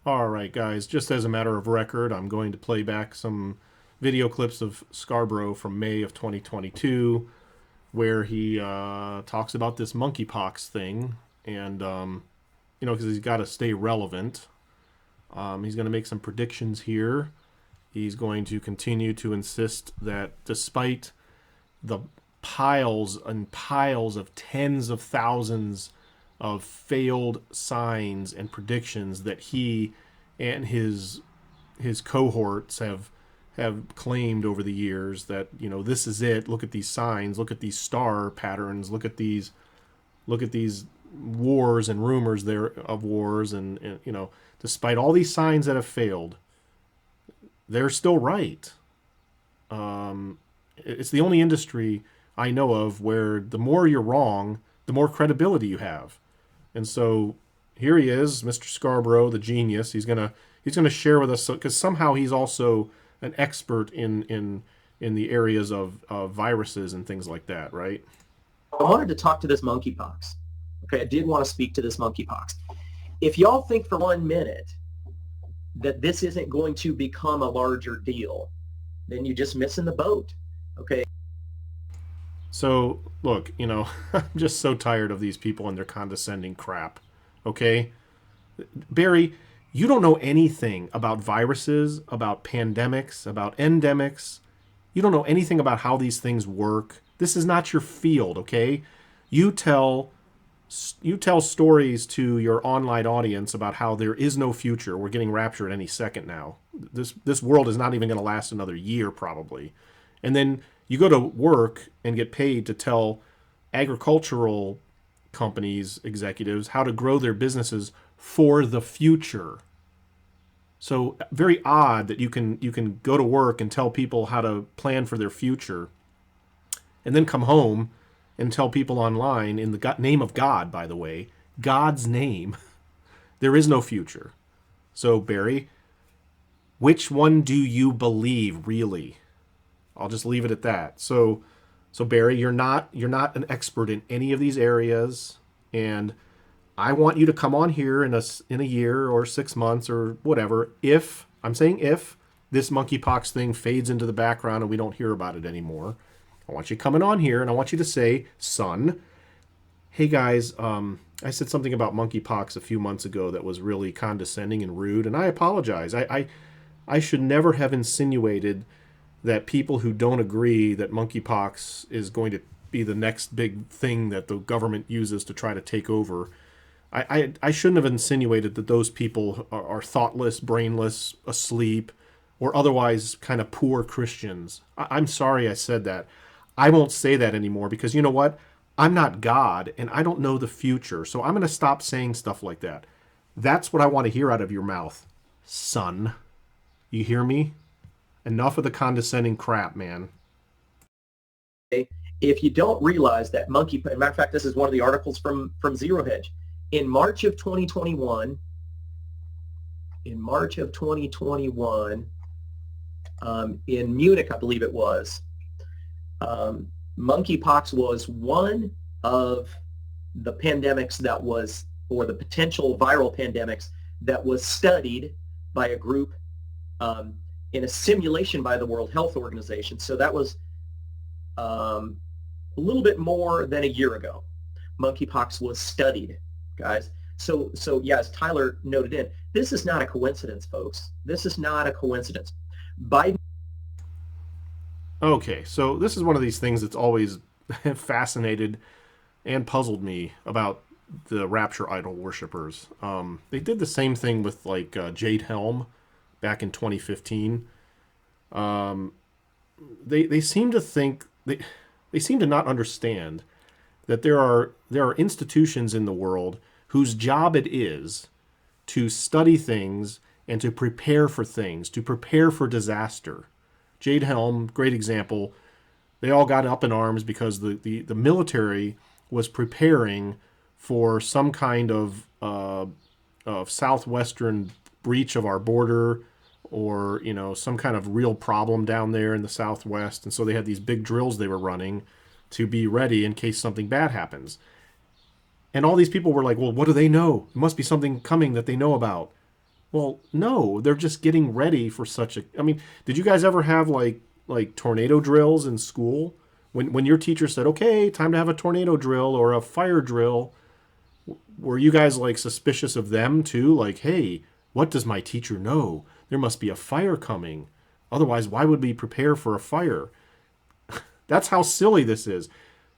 All right, guys, just as a matter of record, I'm going to play back some video clips of Scarbrough from May of 2022 where he talks about this monkeypox thing. And, because he's got to stay relevant, he's going to make some predictions here. He's going to continue to insist that despite the piles and piles of tens of thousands of failed signs and predictions that he and his cohorts have claimed over the years, that this is it. Look at these signs, look at these star patterns, look at these wars and rumors there of wars, and despite all these signs that have failed, they're still right. It's the only industry I know of where the more you're wrong, the more credibility you have. And so here he is, Mr. Scarbrough, the genius. He's gonna share with us, because somehow he's also an expert in the areas of viruses and things like that, right? I wanted to talk to this monkeypox. Okay, I did want to speak to this monkeypox. If y'all think for 1 minute that this isn't going to become a larger deal, then you're just missing the boat. Okay. So look, I'm just so tired of these people and their condescending crap. Okay, Barry, you don't know anything about viruses, about pandemics, about endemics. You don't know anything about how these things work. This is not your field, okay? You tell you tell stories to your online audience about how there is no future. We're getting raptured any second now. This world is not even going to last another year probably. And then you go to work and get paid to tell agricultural companies executives how to grow their businesses for the future. So very odd that you can go to work and tell people how to plan for their future, and then come home and tell people online, in the name of God, by the way, God's name, there is no future. So Barry, which one do you believe really? I'll just leave it at that. So Barry, you're not an expert in any of these areas, and I want you to come on here in a year or 6 months or whatever. If I'm saying if this monkeypox thing fades into the background and we don't hear about it anymore, I want you coming on here and I want you to say, son, hey guys, I said something about monkeypox a few months ago that was really condescending and rude, and I apologize. I should never have insinuated that people who don't agree that monkeypox is going to be the next big thing that the government uses to try to take over. I shouldn't have insinuated that those people are thoughtless, brainless, asleep, or otherwise kind of poor Christians. I'm sorry I said that. I won't say that anymore, because you know what? I'm not God and I don't know the future. So I'm going to stop saying stuff like that. That's what I want to hear out of your mouth, son. You hear me? Enough of the condescending crap, man. If you don't realize that as a matter of fact, this is one of the articles from Zero Hedge. In March of 2021, in Munich, I believe it was, monkeypox was one of the pandemics that was, or the potential viral pandemics that was studied by a group in a simulation by the World Health Organization. So that was a little bit more than a year ago. Monkeypox was studied, guys. So yeah, as Tyler noted in, this is not a coincidence, folks. This is not a coincidence. Biden. Okay, so this is one of these things that's always fascinated and puzzled me about the rapture idol worshippers. They did the same thing with Jade Helm back in 2015. They seem to think they seem to not understand that there are institutions in the world whose job it is to study things and to prepare for things, to prepare for disaster. Jade Helm, great example. They all got up in arms because the military was preparing for some kind of southwestern breach of our border, or some kind of real problem down there in the southwest, and so they had these big drills they were running to be ready in case something bad happens. And all these people were like, well, what do they know? It must be something coming that they know about. Well, no, they're just getting ready for such a. I mean, did you guys ever have like tornado drills in school? When your teacher said, "Okay, time to have a tornado drill or a fire drill," were you guys like suspicious of them too? Like, hey, what does my teacher know? There must be a fire coming. Otherwise, why would we prepare for a fire? That's how silly this is.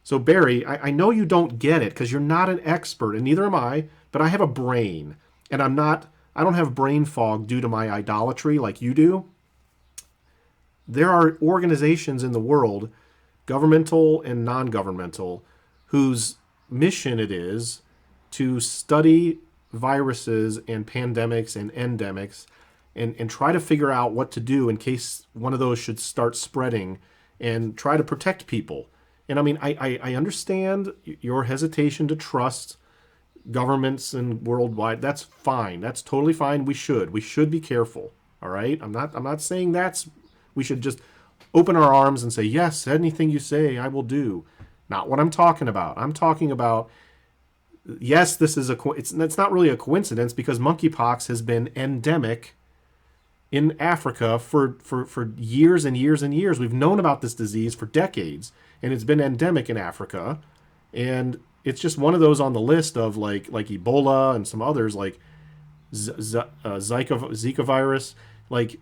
So, Barry, I know you don't get it because you're not an expert, and neither am I, but I have a brain. And I don't have brain fog due to my idolatry like you do. There are organizations in the world, governmental and non governmental, whose mission it is to study viruses and pandemics and endemics and try to figure out what to do in case one of those should start spreading and try to protect people. And I mean, I understand your hesitation to trust governments and worldwide. That's fine. That's totally fine. We should be careful. All right. I'm not saying we should just open our arms and say yes, anything you say I will do. Not what I'm talking about. I'm talking about yes, this is it's not really a coincidence because monkeypox has been endemic in Africa for years and years and years. We've known about this disease for decades, and it's been endemic in Africa. And it's just one of those on the list of like Ebola and some others like Zika virus. Like,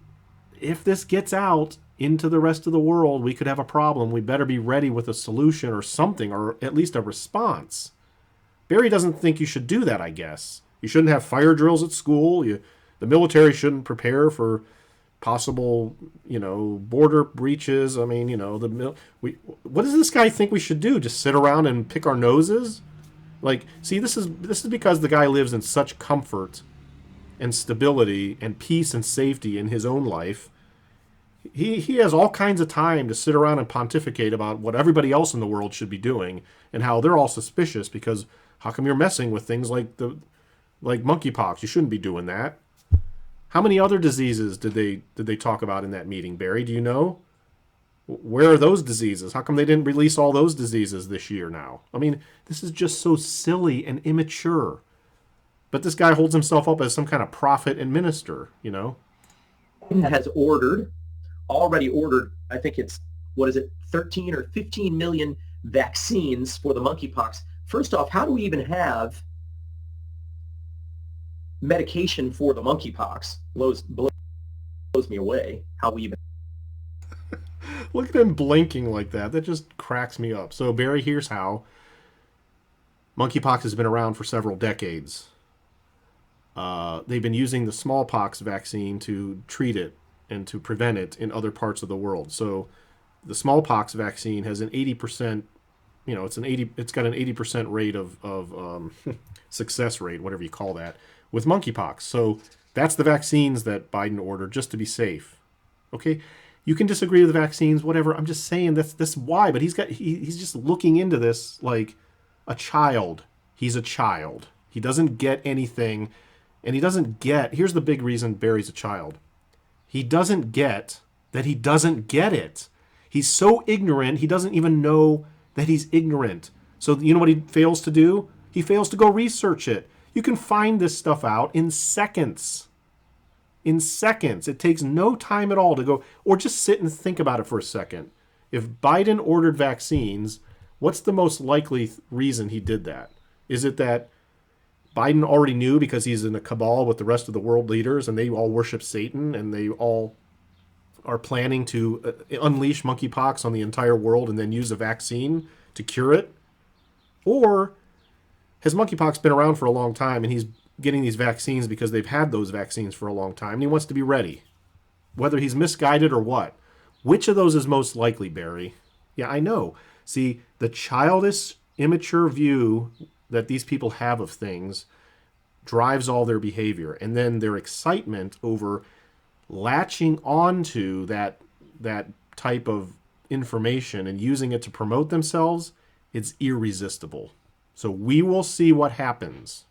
if this gets out into the rest of the world, we could have a problem. We better be ready with a solution or something, or at least a response. Barry doesn't think you should do that, I guess. You shouldn't have fire drills at school. The military shouldn't prepare for possible, border breaches. I mean, what does this guy think we should do? Just sit around and pick our noses? Like, see, this is because the guy lives in such comfort and stability and peace and safety in his own life. He has all kinds of time to sit around and pontificate about what everybody else in the world should be doing and how they're all suspicious because how come you're messing with things like monkeypox? You shouldn't be doing that. How many other diseases did they talk about in that meeting, Barry? Do you know? Where are those diseases? How come they didn't release all those diseases this year now? I mean, this is just so silly and immature. But this guy holds himself up as some kind of prophet and minister. Has already ordered, I think it's, what is it, 13 or 15 million vaccines for the monkeypox. First off, how do we even have medication for the monkeypox? Blows me away how we even. Look at him blinking like that. That just cracks me up. So, Barry, here's how. Monkeypox has been around for several decades. They've been using the smallpox vaccine to treat it and to prevent it in other parts of the world. So, the smallpox vaccine has an 80%. It's got an 80% rate of success rate, whatever you call that, with monkeypox. So that's the vaccines that Biden ordered just to be safe. Okay, you can disagree with the vaccines, whatever. I'm just saying that's why. But he's just looking into this like a child. He's a child. He doesn't get anything, and he doesn't get. Here's the big reason Barry's a child. He doesn't get that he doesn't get it. He's so ignorant. He doesn't even know that he's ignorant. So you know what he fails to do? He fails to go research it. You can find this stuff out in seconds. In seconds. It takes no time at all to go, or just sit and think about it for a second. If Biden ordered vaccines, what's the most likely reason he did that? Is it that Biden already knew because he's in a cabal with the rest of the world leaders and they all worship Satan and they all are planning to unleash monkeypox on the entire world and then use a vaccine to cure it? Or has monkeypox been around for a long time and he's getting these vaccines because they've had those vaccines for a long time and he wants to be ready? Whether he's misguided or what. Which of those is most likely, Barry? Yeah, I know. See, the childish, immature view that these people have of things drives all their behavior. And then their excitement over latching onto that type of information and using it to promote themselves, it's irresistible. So we will see what happens.